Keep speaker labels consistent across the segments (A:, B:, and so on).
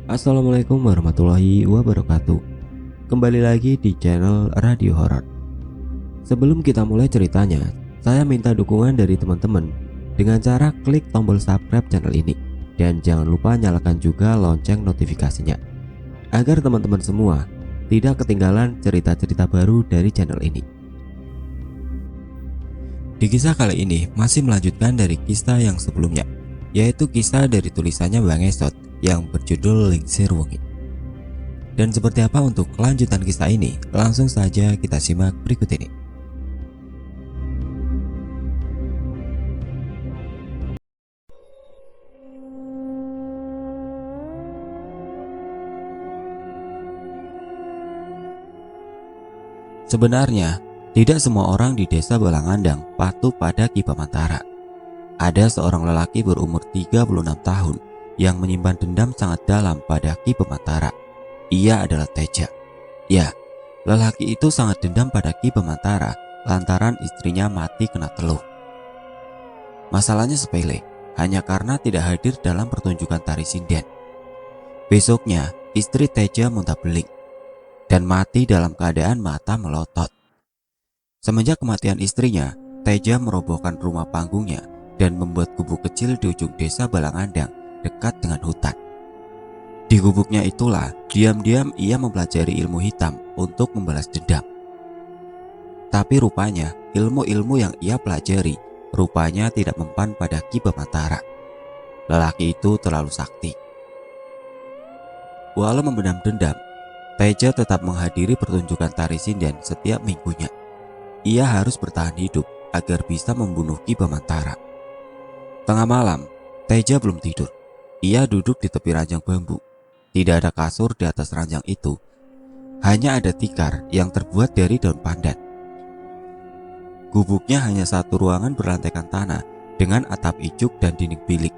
A: Assalamualaikum warahmatullahi wabarakatuh. Kembali lagi di channel Radio Horor. Sebelum kita mulai ceritanya, saya minta dukungan dari teman-teman dengan cara klik tombol subscribe channel ini. Dan jangan lupa nyalakan juga lonceng notifikasinya, agar teman-teman semua tidak ketinggalan cerita-cerita baru dari channel ini. Di kisah kali ini masih melanjutkan dari kisah yang sebelumnya, yaitu kisah dari tulisannya Bang Esot yang berjudul Lingsir Wengi. Dan seperti apa untuk kelanjutan kisah ini? Langsung saja kita simak berikut ini. Sebenarnya, tidak semua orang di desa Balangandang patuh pada Ki Pamantara. Ada seorang lelaki berumur 36 tahun yang menyimpan dendam sangat dalam pada Ki Pamantara. Ia adalah Teja. Ya, lelaki itu sangat dendam pada Ki Pamantara lantaran istrinya mati kena teluh. Masalahnya sepele, hanya karena tidak hadir dalam pertunjukan tari sinden. Besoknya, istri Teja muntah beling dan mati dalam keadaan mata melotot. Semenjak kematian istrinya, Teja merobohkan rumah panggungnya dan membuat gubuk kecil di ujung desa Balangandang dekat dengan hutan. Di gubuknya itulah diam-diam ia mempelajari ilmu hitam untuk membalas dendam. Tapi rupanya ilmu-ilmu yang ia pelajari rupanya tidak mempan pada Ki Pamantara. Lelaki itu terlalu sakti. Walau memendam dendam, Teja tetap menghadiri pertunjukan tari sinden setiap minggunya. Ia harus bertahan hidup agar bisa membunuh Ki Pamantara. Tengah malam, Teja belum tidur. Ia duduk di tepi ranjang bambu. Tidak ada kasur di atas ranjang itu. Hanya ada tikar yang terbuat dari daun pandan. Gubuknya hanya satu ruangan berlantaikan tanah dengan atap ijuk dan dinding bilik.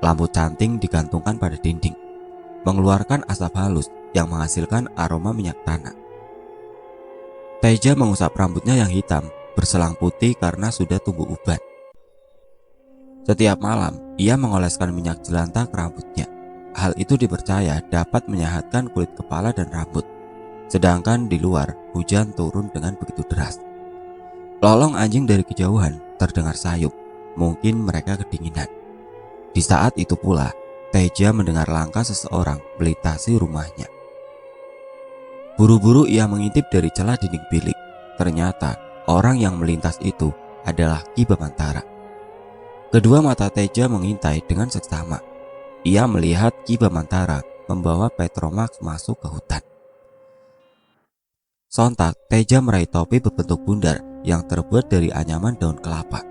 A: Lampu canting digantungkan pada dinding, mengeluarkan asap halus yang menghasilkan aroma minyak tanah. Teja mengusap rambutnya yang hitam berselang putih karena sudah tumbuh uban. Setiap malam, ia mengoleskan minyak jelantah ke rambutnya. Hal itu dipercaya dapat menyehatkan kulit kepala dan rambut. Sedangkan di luar, hujan turun dengan begitu deras. Lolong anjing dari kejauhan terdengar sayup. Mungkin mereka kedinginan. Di saat itu pula, Teja mendengar langkah seseorang melintasi rumahnya. Buru-buru ia mengintip dari celah dinding bilik. Ternyata, orang yang melintas itu adalah Ki Pamantara. Kedua mata Teja mengintai dengan seksama. Ia melihat Ki Pamantara membawa Petromax masuk ke hutan. Sontak, Teja meraih topi berbentuk bundar yang terbuat dari anyaman daun kelapa.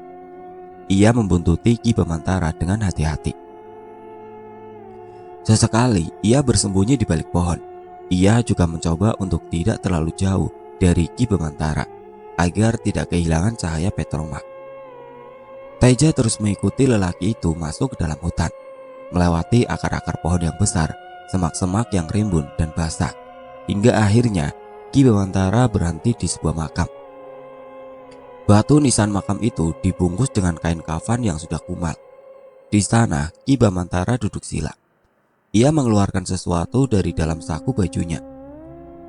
A: Ia membuntuti Ki Pamantara dengan hati-hati. Sesekali, ia bersembunyi di balik pohon. Ia juga mencoba untuk tidak terlalu jauh dari Ki Pamantara agar tidak kehilangan cahaya Petromax. Teja terus mengikuti lelaki itu masuk ke dalam hutan, melewati akar-akar pohon yang besar, semak-semak yang rimbun dan basah, hingga akhirnya Ki Pamantara berhenti di sebuah makam. Batu nisan makam itu dibungkus dengan kain kafan yang sudah kumal. Di sana, Ki Pamantara duduk sila. Ia mengeluarkan sesuatu dari dalam saku bajunya.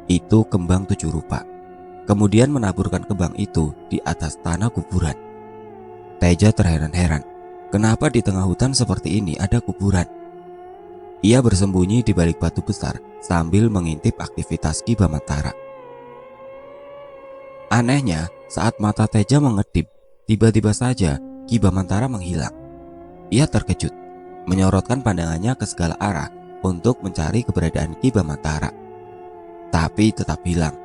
A: Itu kembang 7 rupa. Kemudian menaburkan kembang itu di atas tanah kuburan. Teja terheran-heran, kenapa di tengah hutan seperti ini ada kuburan? Ia bersembunyi di balik batu besar sambil mengintip aktivitas Ki Pamantara. Anehnya, saat mata Teja mengedip, tiba-tiba saja Ki Pamantara menghilang. Ia terkejut, menyorotkan pandangannya ke segala arah untuk mencari keberadaan Ki Pamantara. Tapi tetap hilang,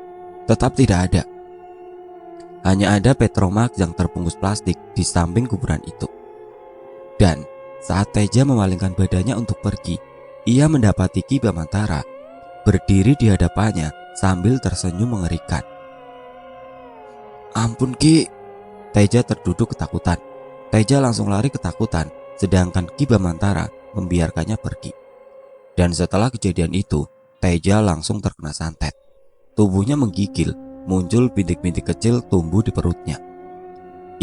A: tetap tidak ada. Hanya ada Petromax yang terbungkus plastik di samping kuburan itu. Dan saat Teja memalingkan badannya untuk pergi, ia mendapati Ki Pamantara berdiri di hadapannya sambil tersenyum mengerikan. "Ampun Ki!" Teja terduduk ketakutan. Teja langsung lari ketakutan, sedangkan Ki Pamantara membiarkannya pergi. Dan setelah kejadian itu, Teja langsung terkena santet. Tubuhnya menggigil, muncul bintik-bintik kecil tumbuh di perutnya.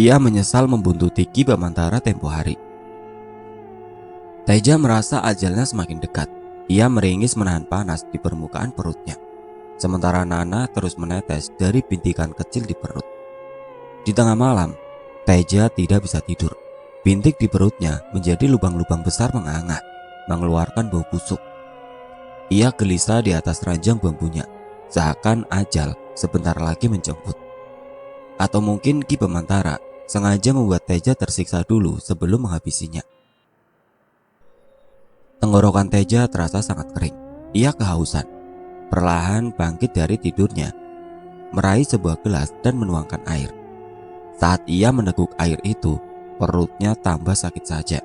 A: Ia menyesal membuntuti Ki Pamantara tempo hari. Teja merasa ajalnya semakin dekat. Ia meringis menahan panas di permukaan perutnya. Sementara nanah terus menetes dari bintikan kecil di perut. Di tengah malam, Teja tidak bisa tidur. Bintik di perutnya menjadi lubang-lubang besar menganga, mengeluarkan bau busuk. Ia gelisah di atas ranjang bambunya, seakan ajal sebentar lagi menjemput. Atau mungkin Ki Bamantara sengaja membuat Teja tersiksa dulu sebelum menghabisinya. Tenggorokan Teja terasa sangat kering. Ia kehausan. Perlahan bangkit dari tidurnya, meraih sebuah gelas dan menuangkan air. Saat ia meneguk air itu, perutnya tambah sakit saja.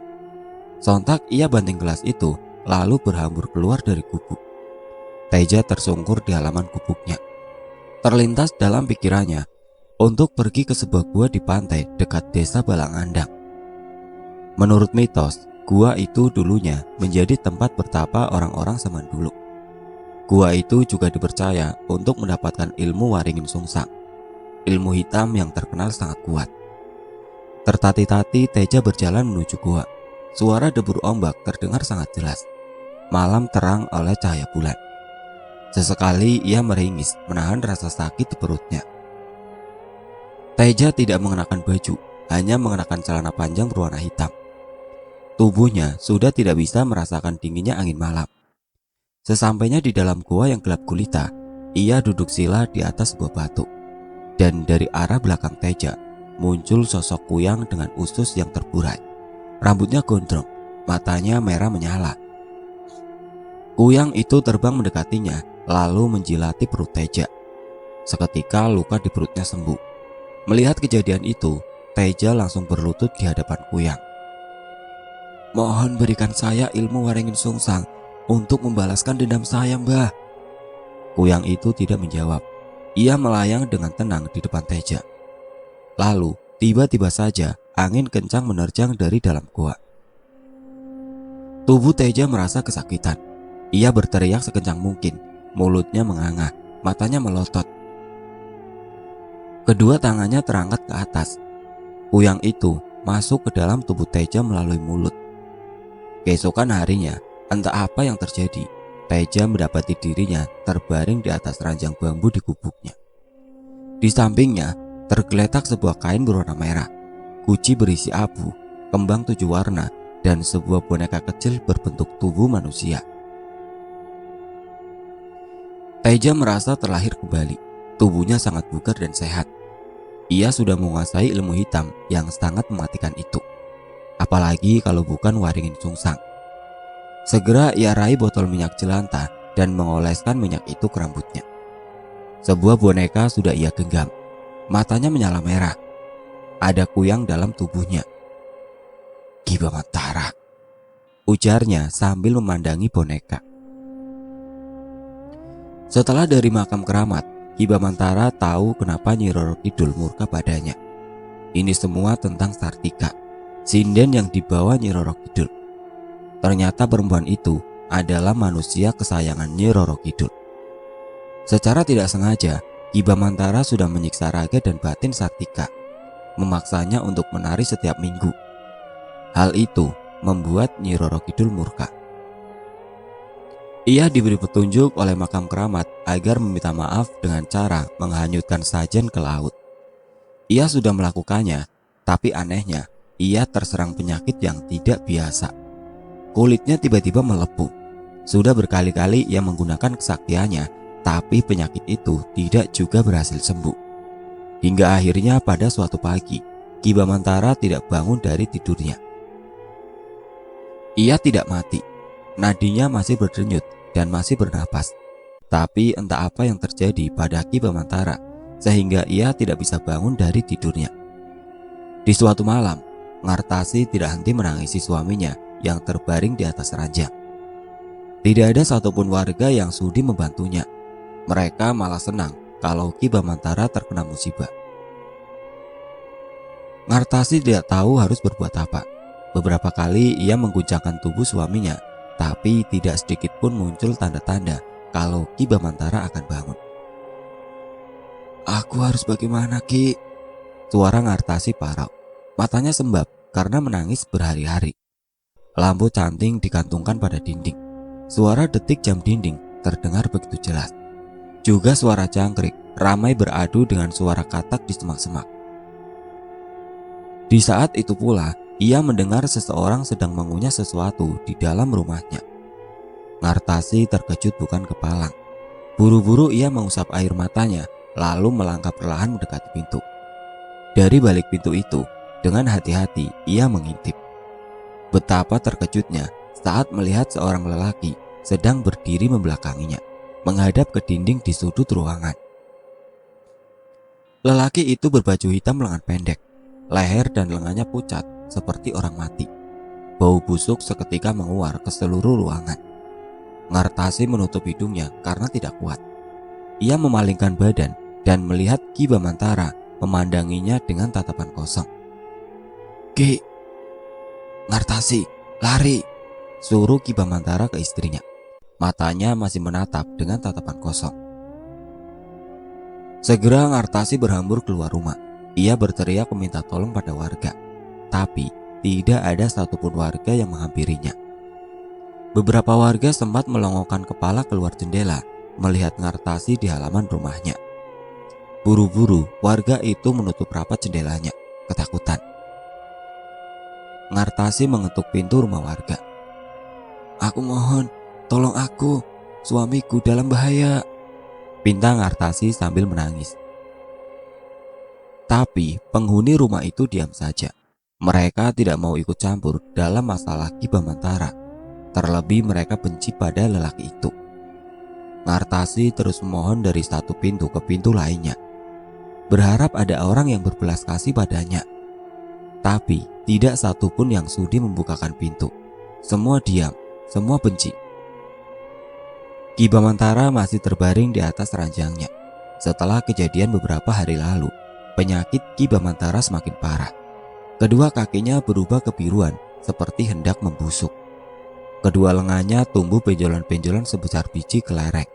A: Sontak ia banting gelas itu, lalu berhambur keluar dari gubuk. Teja tersungkur di halaman gubuknya. Terlintas dalam pikirannya untuk pergi ke sebuah gua di pantai dekat desa Balangandang. Menurut mitos, gua itu dulunya menjadi tempat bertapa orang-orang zaman dulu. Gua itu juga dipercaya untuk mendapatkan ilmu Waringin Sungsang, ilmu hitam yang terkenal sangat kuat. Tertati-tati Teja berjalan menuju gua. Suara debur ombak terdengar sangat jelas. Malam terang oleh cahaya bulan. Sesekali ia meringis menahan rasa sakit di perutnya. Teja tidak mengenakan baju, hanya mengenakan celana panjang berwarna hitam. Tubuhnya sudah tidak bisa merasakan dinginnya angin malam. Sesampainya di dalam gua yang gelap gulita, ia duduk sila di atas sebuah batu. Dan dari arah belakang Teja muncul sosok Kuyang dengan usus yang terburai. Rambutnya gondrong, matanya merah menyala. Kuyang itu terbang mendekatinya, lalu menjilati perut Teja. Seketika luka di perutnya sembuh. Melihat kejadian itu, Teja langsung berlutut di hadapan Kuyang. "Mohon berikan saya ilmu Waringin Sungsang untuk membalaskan dendam saya, Mbah." Kuyang itu tidak menjawab. Ia melayang dengan tenang di depan Teja. Lalu, tiba-tiba saja angin kencang menerjang dari dalam gua. Tubuh Teja merasa kesakitan. Ia berteriak sekencang mungkin, mulutnya menganga, matanya melotot. Kedua tangannya terangkat ke atas. Kuyang itu masuk ke dalam tubuh Teja melalui mulut. Keesokan harinya, entah apa yang terjadi, Teja mendapati dirinya terbaring di atas ranjang bambu di gubuknya. Di sampingnya tergeletak sebuah kain berwarna merah, guci berisi abu, kembang 7 warna, dan sebuah boneka kecil berbentuk tubuh manusia. Teja merasa terlahir kembali. Tubuhnya sangat bugar dan sehat. Ia sudah menguasai ilmu hitam yang sangat mematikan itu. Apalagi kalau bukan Waringin Sungsang. Segera ia raih botol minyak jelantah dan mengoleskan minyak itu ke rambutnya. Sebuah boneka sudah ia genggam. Matanya menyala merah. Ada Kuyang dalam tubuhnya. "Ki Bamantara," ujarnya sambil memandangi boneka. Setelah dari makam keramat, Ki Bamantara tahu kenapa Nyi Roro Kidul murka padanya. Ini semua tentang Sartika, sinden yang dibawa Nyi Roro Kidul. Ternyata perempuan itu adalah manusia kesayangan Nyi Roro Kidul. Secara tidak sengaja, Ki Bamantara sudah menyiksa raga dan batin Sartika, memaksanya untuk menari setiap minggu. Hal itu membuat Nyi Roro Kidul murka. Ia diberi petunjuk oleh makam keramat agar meminta maaf dengan cara menghanyutkan sajen ke laut. Ia sudah melakukannya, tapi anehnya ia terserang penyakit yang tidak biasa. Kulitnya tiba-tiba melepuh. Sudah berkali-kali ia menggunakan kesaktiannya, tapi penyakit itu tidak juga berhasil sembuh. Hingga akhirnya pada suatu pagi, Ki Bamantara tidak bangun dari tidurnya. Ia tidak mati. Nadinya masih berdenyut dan masih bernapas. Tapi entah apa yang terjadi pada Ki Bamantara sehingga ia tidak bisa bangun dari tidurnya. Di suatu malam, Ngartasi tidak henti menangisi suaminya yang terbaring di atas ranjang. Tidak ada satupun warga yang sudi membantunya. Mereka malah senang kalau Ki Bamantara terkena musibah. Ngartasi tidak tahu harus berbuat apa. Beberapa kali ia mengguncangkan tubuh suaminya, tapi tidak sedikit pun muncul tanda-tanda kalau Ki Bamantara akan bangun. "Aku harus bagaimana, Ki?" Suara Ngartasi parau. Matanya sembab karena menangis berhari-hari. Lampu canting digantungkan pada dinding. Suara detik jam dinding terdengar begitu jelas. Juga suara jangkrik ramai beradu dengan suara katak di semak-semak. Di saat itu pula, ia mendengar seseorang sedang mengunyah sesuatu di dalam rumahnya. Ngartasi terkejut bukan kepalang. Buru-buru ia mengusap air matanya, lalu melangkah perlahan mendekati pintu. Dari balik pintu itu, dengan hati-hati ia mengintip. Betapa terkejutnya saat melihat seorang lelaki sedang berdiri membelakanginya, menghadap ke dinding di sudut ruangan. Lelaki itu berbaju hitam lengan pendek, leher dan lengannya pucat seperti orang mati. Bau busuk seketika menguar ke seluruh ruangan. Ngartasi menutup hidungnya karena tidak kuat. Ia memalingkan badan dan melihat Ki Bamantara memandanginya dengan tatapan kosong. "Ki, Ngartasi, lari!" suruh Ki Bamantara ke istrinya. Matanya masih menatap dengan tatapan kosong. Segera Ngartasi berhambur keluar rumah. Ia berteriak meminta tolong pada warga, tapi tidak ada satupun warga yang menghampirinya. Beberapa warga sempat melongokkan kepala keluar jendela melihat Ngartasi di halaman rumahnya. Buru-buru warga itu menutup rapat jendelanya, ketakutan. Ngartasi mengetuk pintu rumah warga. "Aku mohon, tolong aku, suamiku dalam bahaya," pinta Ngartasi sambil menangis. Tapi penghuni rumah itu diam saja. Mereka tidak mau ikut campur dalam masalah Ki Bamantara. Terlebih mereka benci pada lelaki itu. Ngartasi terus memohon dari satu pintu ke pintu lainnya, berharap ada orang yang berbelas kasih padanya. Tapi tidak satupun yang sudi membukakan pintu. Semua diam, semua benci. Ki Bamantara masih terbaring di atas ranjangnya. Setelah kejadian beberapa hari lalu, penyakit Ki Bamantara semakin parah. Kedua kakinya berubah kebiruan seperti hendak membusuk. Kedua lengannya tumbuh benjolan-benjolan sebesar biji kelereng.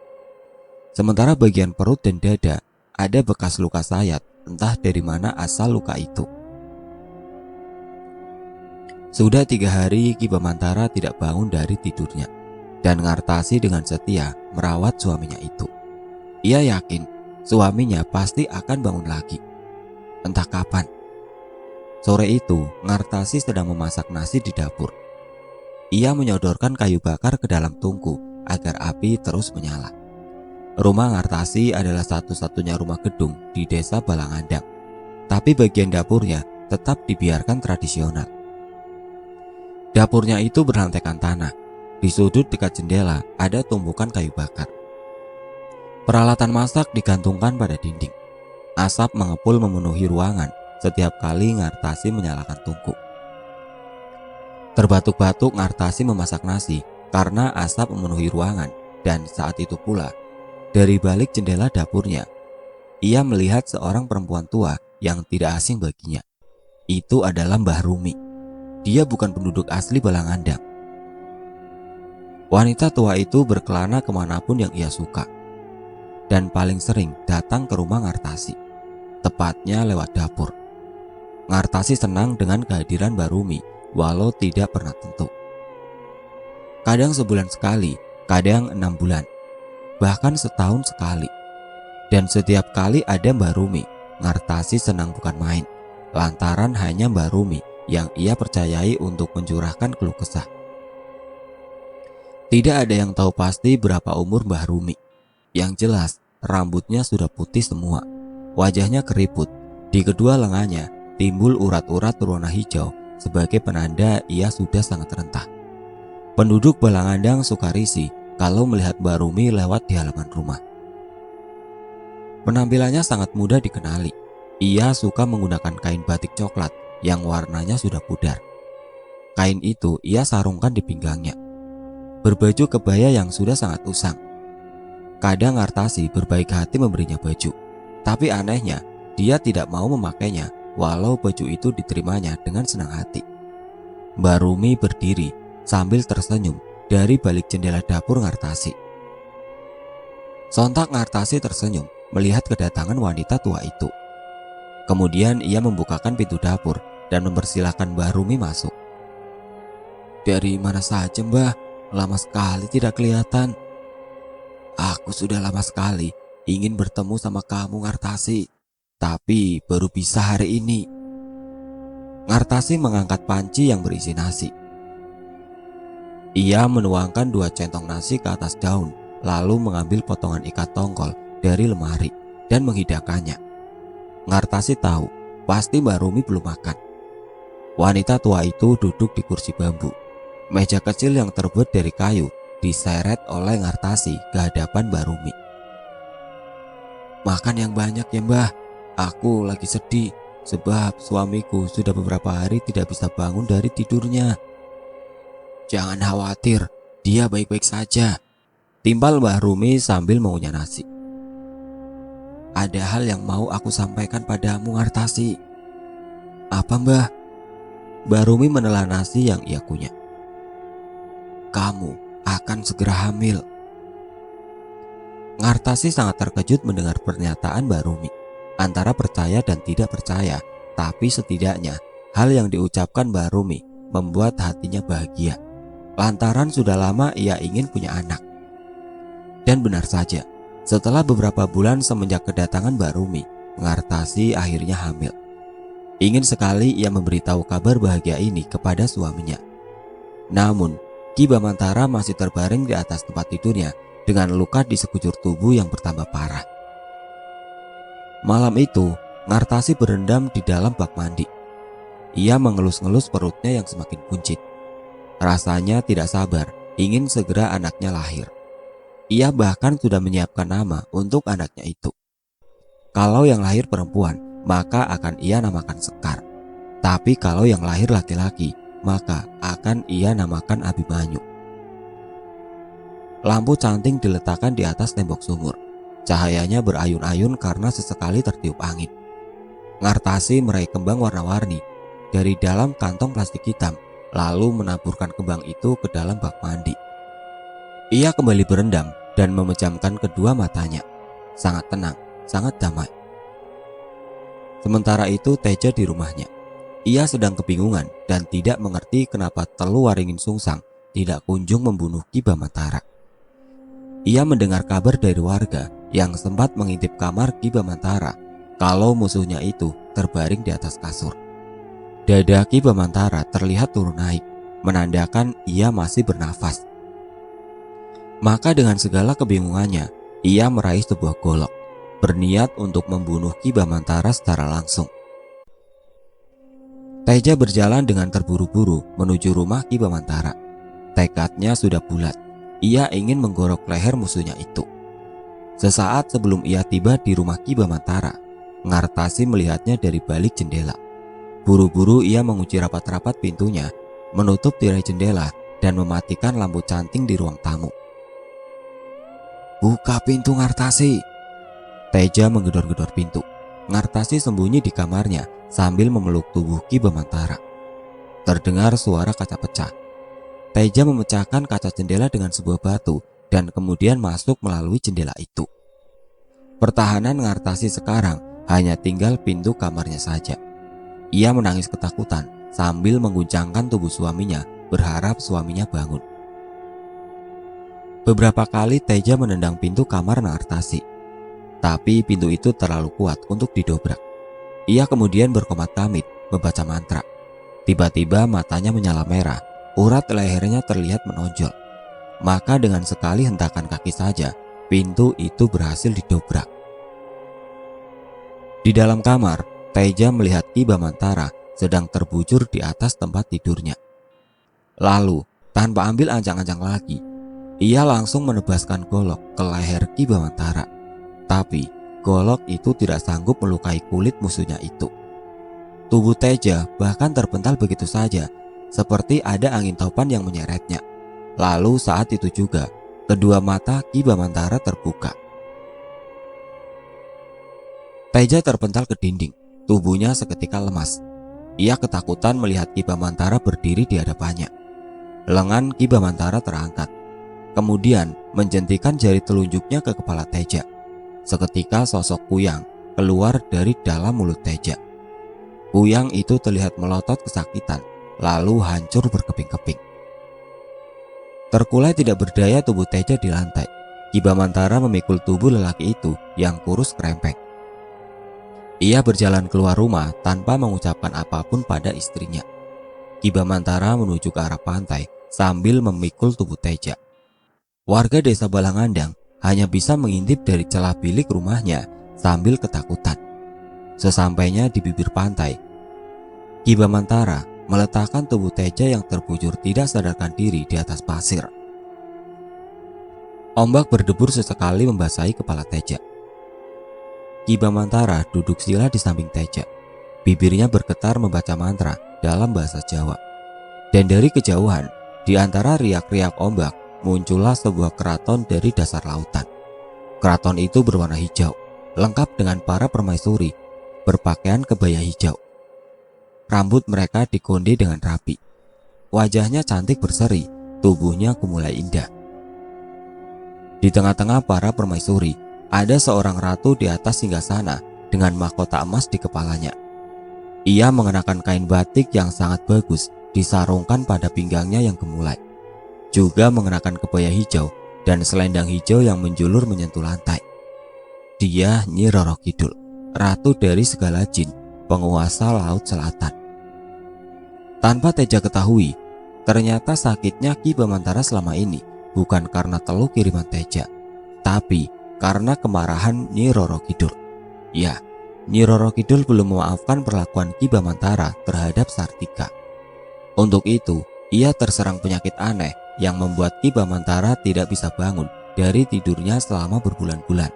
A: Sementara bagian perut dan dada ada bekas luka sayat, entah dari mana asal luka itu. Sudah 3 hari Ki Bamantara tidak bangun dari tidurnya, dan Ngartasi dengan setia merawat suaminya itu. Ia yakin suaminya pasti akan bangun lagi. Entah kapan. Sore itu, Ngartasi sedang memasak nasi di dapur. Ia menyodorkan kayu bakar ke dalam tungku agar api terus menyala. Rumah Ngartasi adalah satu-satunya rumah gedung di desa Balangandang, tapi bagian dapurnya tetap dibiarkan tradisional. Dapurnya itu berlantaikan tanah. Di sudut dekat jendela ada tumpukan kayu bakar. Peralatan masak digantungkan pada dinding. Asap mengepul memenuhi ruangan setiap kali Ngartasi menyalakan tungku. Terbatuk-batuk Ngartasi memasak nasi karena asap memenuhi ruangan, dan saat itu pula dari balik jendela dapurnya ia melihat seorang perempuan tua yang tidak asing baginya. Itu adalah Mbah Rumi. Dia bukan penduduk asli Balangandang. Wanita tua itu berkelana kemanapun yang ia suka, dan paling sering datang ke rumah Ngartasi, tepatnya lewat dapur. Ngartasi senang dengan kehadiran Mbah Rumi, walau tidak pernah tentu. Kadang sebulan sekali, kadang 6 bulan, bahkan setahun sekali. Dan setiap kali ada Mbah Rumi, Ngartasi senang bukan main, lantaran hanya Mbah Rumi yang ia percayai untuk mencurahkan keluh kesah. Tidak ada yang tahu pasti berapa umur Mbah Rumi. Yang jelas, rambutnya sudah putih semua, wajahnya keriput, di kedua lengannya timbul urat-urat berwarna hijau sebagai penanda ia sudah sangat rentah. Penduduk Balangandang suka risih kalau melihat Mbah Rumi lewat di halaman rumah. Penampilannya sangat mudah dikenali. Ia suka menggunakan kain batik coklat yang warnanya sudah pudar. Kain itu ia sarungkan di pinggangnya. Berbaju kebaya yang sudah sangat usang. Kadang Ngartasi berbaik hati memberinya baju, tapi anehnya dia tidak mau memakainya walau baju itu diterimanya dengan senang hati. Mbah Rumi berdiri sambil tersenyum dari balik jendela dapur Ngartasi. Sontak Ngartasi tersenyum melihat kedatangan wanita tua itu. Kemudian ia membukakan pintu dapur dan mempersilahkan Mbah Rumi masuk. "Dari mana saja, Mbah? lama sekali tidak kelihatan. Aku sudah lama sekali ingin bertemu sama kamu, Ngartasi, tapi baru bisa hari ini. Ngartasi mengangkat panci yang berisi nasi. Ia menuangkan 2 centong nasi ke atas daun, lalu mengambil potongan ikat tongkol dari lemari dan menghidangkannya. Ngartasi tahu pasti Mbak Rumi belum makan. Wanita tua itu duduk di kursi bambu. Meja kecil yang terbuat dari kayu diseret oleh Ngartasi ke hadapan Mbak Rumi. Makan yang banyak ya Mbah, aku lagi sedih sebab suamiku sudah beberapa hari tidak bisa bangun dari tidurnya. Jangan khawatir, dia baik-baik saja, timpal Mbah Rumi sambil mengunyah nasi. Ada hal yang mau aku sampaikan padamu, Ngartasi. Apa Mbah? Mbah Rumi menelan nasi yang ia kunyah. Kamu akan segera hamil. Ngartasi sangat terkejut mendengar pernyataan Mbah Rumi. Antara percaya dan tidak percaya, tapi setidaknya hal yang diucapkan Mbah Rumi membuat hatinya bahagia. Lantaran sudah lama ia ingin punya anak. Dan benar saja, setelah beberapa bulan semenjak kedatangan Mbah Rumi, Ngartasi akhirnya hamil. Ingin sekali ia memberitahu kabar bahagia ini kepada suaminya. Namun, Ki Bamantara masih terbaring di atas tempat tidurnya dengan luka di sekujur tubuh yang bertambah parah. Malam itu, Ngartasi berendam di dalam bak mandi. Ia mengelus-ngelus perutnya yang semakin buncit. Rasanya tidak sabar, ingin segera anaknya lahir. Ia bahkan sudah menyiapkan nama untuk anaknya itu. Kalau yang lahir perempuan, maka akan ia namakan Sekar. Tapi kalau yang lahir laki-laki, maka akan ia namakan Abimanyu. Lampu canting diletakkan di atas tembok sumur. Cahayanya berayun-ayun karena sesekali tertiup angin. Ngartasi meraih kembang warna-warni dari dalam kantong plastik hitam, lalu menaburkan kembang itu ke dalam bak mandi. Ia kembali berendam dan memejamkan kedua matanya. Sangat tenang, sangat damai. Sementara itu Teja di rumahnya. Ia sedang kebingungan dan tidak mengerti kenapa Telu Waringin Sungsang tidak kunjung membunuh Ki Bamantara. Ia mendengar kabar dari warga yang sempat mengintip kamar Ki Bamantara kalau musuhnya itu terbaring di atas kasur. Dada Ki Bamantara terlihat turun naik, menandakan ia masih bernafas. Maka dengan segala kebingungannya, ia meraih sebuah golok, berniat untuk membunuh Ki Bamantara secara langsung. Teja berjalan dengan terburu-buru menuju rumah Ki Bamantara. Tekadnya sudah bulat. Ia ingin menggorok leher musuhnya itu. Sesaat sebelum ia tiba di rumah Ki Bamantara, Ngartasi melihatnya dari balik jendela. Buru-buru ia mengunci rapat-rapat pintunya, menutup tirai jendela, dan mematikan lampu canting di ruang tamu. Buka pintu, Ngartasi. Teja menggedor-gedor pintu. Ngartasi sembunyi di kamarnya sambil memeluk tubuh Ki Bamantara. Terdengar suara kaca pecah. Teja memecahkan kaca jendela dengan sebuah batu dan kemudian masuk melalui jendela itu. Pertahanan Ngartasi sekarang hanya tinggal pintu kamarnya saja. Ia menangis ketakutan sambil mengguncangkan tubuh suaminya, berharap suaminya bangun. Beberapa kali Teja menendang pintu kamar Ngartasi, tapi pintu itu terlalu kuat untuk didobrak. Ia kemudian berkomat kamit membaca mantra. Tiba-tiba matanya menyala merah. Urat lehernya terlihat menonjol. Maka dengan sekali hentakan kaki saja, pintu itu berhasil didobrak. Di dalam kamar, Teja melihat Ki Bamantara sedang terbujur di atas tempat tidurnya. Lalu, tanpa ambil ancang-ancang lagi, ia langsung menebaskan golok ke leher Ki Bamantara. Tapi, golok itu tidak sanggup melukai kulit musuhnya itu. Tubuh Teja bahkan terpental begitu saja, seperti ada angin topan yang menyeretnya. Lalu saat itu juga, kedua mata Ki Bamantara terbuka. Teja terpental ke dinding, tubuhnya seketika lemas. Ia ketakutan melihat Ki Bamantara berdiri di hadapannya. Lengan Ki Bamantara terangkat, kemudian menjentikan jari telunjuknya ke kepala Teja. Seketika sosok Kuyang keluar dari dalam mulut Teja. Kuyang itu terlihat melotot kesakitan, lalu hancur berkeping-keping. Terkulai tidak berdaya tubuh Teja di lantai. Ki Bamantara memikul tubuh lelaki itu yang kurus kerempeng. Ia berjalan keluar rumah tanpa mengucapkan apapun pada istrinya. Ki Bamantara menuju ke arah pantai sambil memikul tubuh Teja. Warga desa Balangandang hanya bisa mengintip dari celah bilik rumahnya sambil ketakutan. Sesampainya di bibir pantai, Ki Bamantara meletakkan tubuh Teja yang terbujur tidak sadarkan diri di atas pasir. Ombak berdebur sesekali membasahi kepala Teja. Ki Bamantara duduk sila di samping Teja. Bibirnya bergetar membaca mantra dalam bahasa Jawa. Dan dari kejauhan, di antara riak-riak ombak, muncullah sebuah keraton dari dasar lautan. Keraton itu berwarna hijau, lengkap dengan para permaisuri berpakaian kebaya hijau. Rambut mereka dikonde dengan rapi. Wajahnya cantik berseri, tubuhnya gemulai indah. Di tengah-tengah para permaisuri, ada seorang ratu di atas singgasana dengan mahkota emas di kepalanya. Ia mengenakan kain batik yang sangat bagus disarungkan pada pinggangnya yang gemulai. Juga mengenakan kebaya hijau dan selendang hijau yang menjulur menyentuh lantai. Dia Nyi Roro Kidul, ratu dari segala jin, penguasa laut selatan. Tanpa Teja ketahui, ternyata sakitnya Ki Bamantara selama ini bukan karena teluk kiriman Teja, tapi karena kemarahan Nyi Roro Kidul. Ya, Nyi Roro Kidul belum memaafkan perlakuan Ki Bamantara terhadap Sartika. Untuk itu, ia terserang penyakit aneh yang membuat Ki Bamantara tidak bisa bangun dari tidurnya selama berbulan-bulan.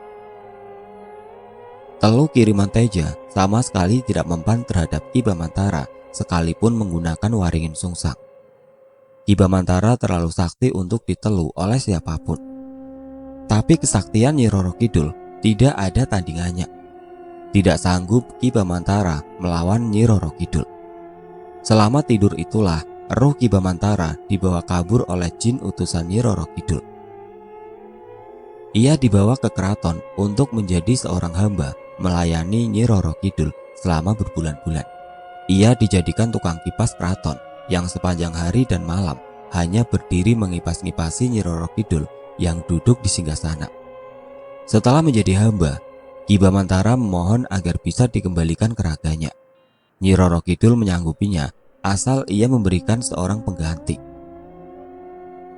A: Teluk kiriman Teja sama sekali tidak mempan terhadap Ki Bamantara sekalipun menggunakan waringin sungsang. Ki Bamantara terlalu sakti untuk ditelu oleh siapapun. Tapi kesaktian Nyi Roro Kidul tidak ada tandingannya. Tidak sanggup Ki Bamantara melawan Nyi Roro Kidul. Selama tidur itulah ruh Ki Bamantara dibawa kabur oleh jin utusan Nyi Roro Kidul. Ia dibawa ke keraton untuk menjadi seorang hamba melayani Nyi Roro Kidul selama berbulan-bulan. Ia dijadikan tukang kipas keraton yang sepanjang hari dan malam hanya berdiri mengipas-ngipasi Nyi Roro Kidul yang duduk di singgasana. Setelah menjadi hamba, Ki Bamantara memohon agar bisa dikembalikan ke raganya. Nyi Roro Kidul menyanggupinya asal ia memberikan seorang pengganti.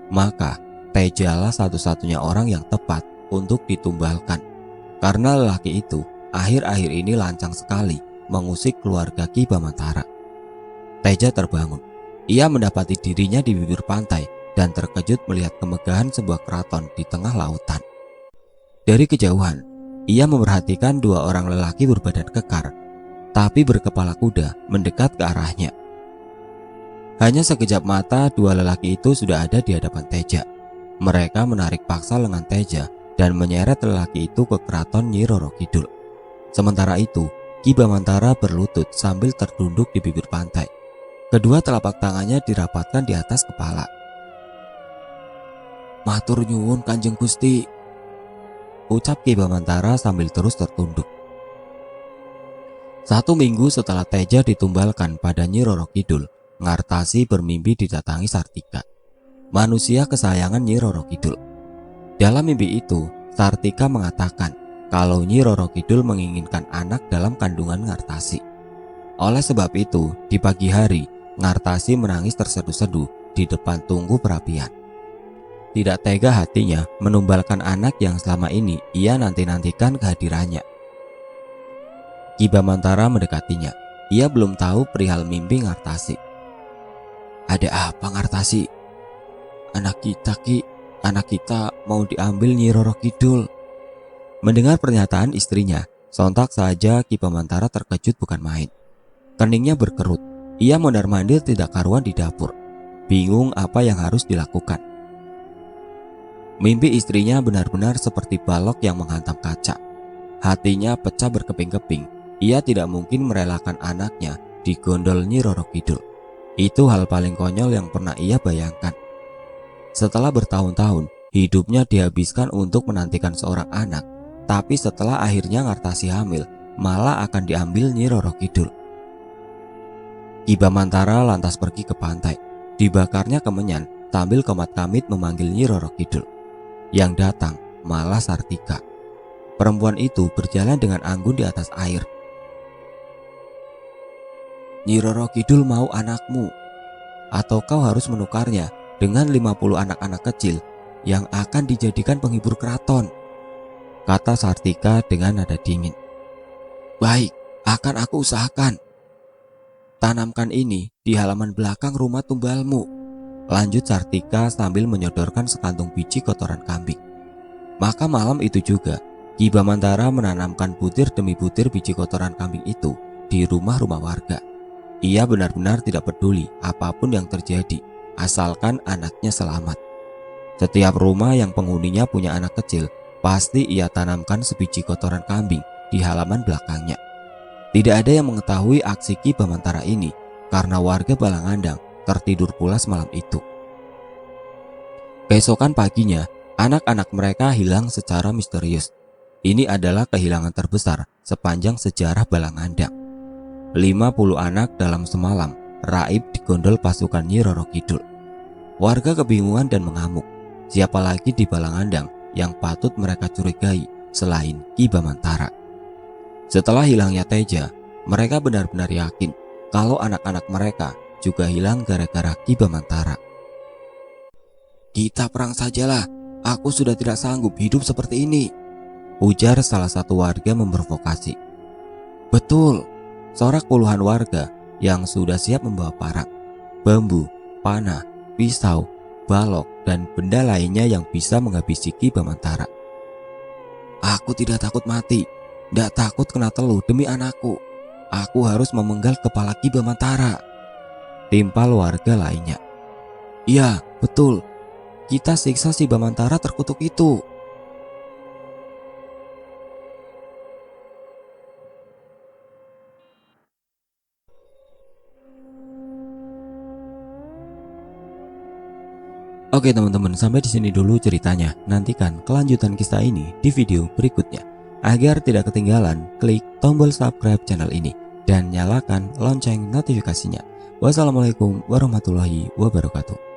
A: Maka Tejalah satu-satunya orang yang tepat untuk ditumbalkan, karena lelaki itu akhir-akhir ini lancang sekali mengusik keluarga Ki Bamantara. Teja terbangun. Ia mendapati dirinya di bibir pantai dan terkejut melihat kemegahan sebuah keraton di tengah lautan. Dari kejauhan, ia memperhatikan dua orang lelaki berbadan kekar, tapi berkepala kuda mendekat ke arahnya. Hanya sekejap mata dua lelaki itu sudah ada di hadapan Teja. Mereka menarik paksa lengan Teja dan menyeret lelaki itu ke keraton Nyi Roro Kidul. Sementara itu, Ki Bamantara berlutut sambil tertunduk di bibir pantai. Kedua telapak tangannya dirapatkan di atas kepala. "Matur nyuwun Kanjeng Gusti," ucap Ki Bamantara sambil terus tertunduk. 1 minggu setelah Teja ditumbalkan pada Nyi Roro Kidul, Ngartasi bermimpi didatangi Sartika, manusia kesayangan Nyi Roro Kidul. Dalam mimpi itu, Sartika mengatakan kalau Nyi Roro Kidul menginginkan anak dalam kandungan Ngartasi. Oleh sebab itu, di pagi hari, Ngartasi menangis terseduh-seduh di depan tungku perapian. Tidak tega hatinya menumbalkan anak yang selama ini ia nanti-nantikan kehadirannya. Ki Bamantara mendekatinya. Ia belum tahu perihal mimpi Ngartasi. "Ada apa Ngartasi?" "Anak kita Ki, anak kita mau diambil Nyi Roro Kidul." Mendengar pernyataan istrinya, sontak saja Ki Bamantara terkejut bukan main. Keningnya berkerut. Ia mondar-mandir tidak karuan di dapur, bingung apa yang harus dilakukan. Mimpi istrinya benar-benar seperti balok yang menghantam kaca. Hatinya pecah berkeping-keping. Ia tidak mungkin merelakan anaknya digondol Nyi Roro Kidul. Itu hal paling konyol yang pernah ia bayangkan. Setelah bertahun-tahun, hidupnya dihabiskan untuk menantikan seorang anak. Tapi setelah akhirnya Ngartasi hamil, malah akan diambil Nyi Roro Kidul. Ki Bamantara lantas pergi ke pantai. Dibakarnya kemenyan sambil komat-kamit memanggil Nyi Roro Kidul. Yang datang malah Sartika. Perempuan itu berjalan dengan anggun di atas air. Nyi Roro Kidul mau anakmu, atau kau harus menukarnya dengan 50 anak-anak kecil yang akan dijadikan penghibur keraton, kata Sartika dengan nada dingin. Baik, akan aku usahakan. Tanamkan ini di halaman belakang rumah tumbalmu, lanjut Sartika sambil menyodorkan sekantung biji kotoran kambing. Maka malam itu juga Ki Bamantara menanamkan butir demi butir biji kotoran kambing itu di rumah-rumah warga. Ia benar-benar tidak peduli apapun yang terjadi, asalkan anaknya selamat. Setiap rumah yang penghuninya punya anak kecil, pasti ia tanamkan sebiji kotoran kambing di halaman belakangnya. Tidak ada yang mengetahui aksi Ki Bamantara ini karena warga Balangandang tertidur pulas malam itu. Keesokan paginya, anak-anak mereka hilang secara misterius. Ini adalah kehilangan terbesar sepanjang sejarah Balangandang. 50 anak dalam semalam raib digondol pasukan Nyi Roro Kidul. Warga kebingungan dan mengamuk. Siapa lagi di Balangandang yang patut mereka curigai selain Ki Bamantara? Setelah hilangnya Teja, mereka benar-benar yakin kalau anak-anak mereka juga hilang gara-gara Ki Bamantara. Kita perang sajalah, aku sudah tidak sanggup hidup seperti ini, ujar salah satu warga memprovokasi. Betul, sorak puluhan warga yang sudah siap membawa parang, bambu, panah, pisau, balok, dan benda lainnya yang bisa menghabisi Ki Bamantara. Aku tidak takut mati, tidak takut kena teluh demi anakku. Aku harus memenggal kepala Ki Bamantara, timpal warga lainnya. Iya, betul. Kita siksa si Bamantara terkutuk itu. Oke teman-teman, sampai di sini dulu ceritanya. Nantikan kelanjutan kisah ini di video berikutnya. Agar tidak ketinggalan, klik tombol subscribe channel ini dan nyalakan lonceng notifikasinya. Wassalamualaikum warahmatullahi wabarakatuh.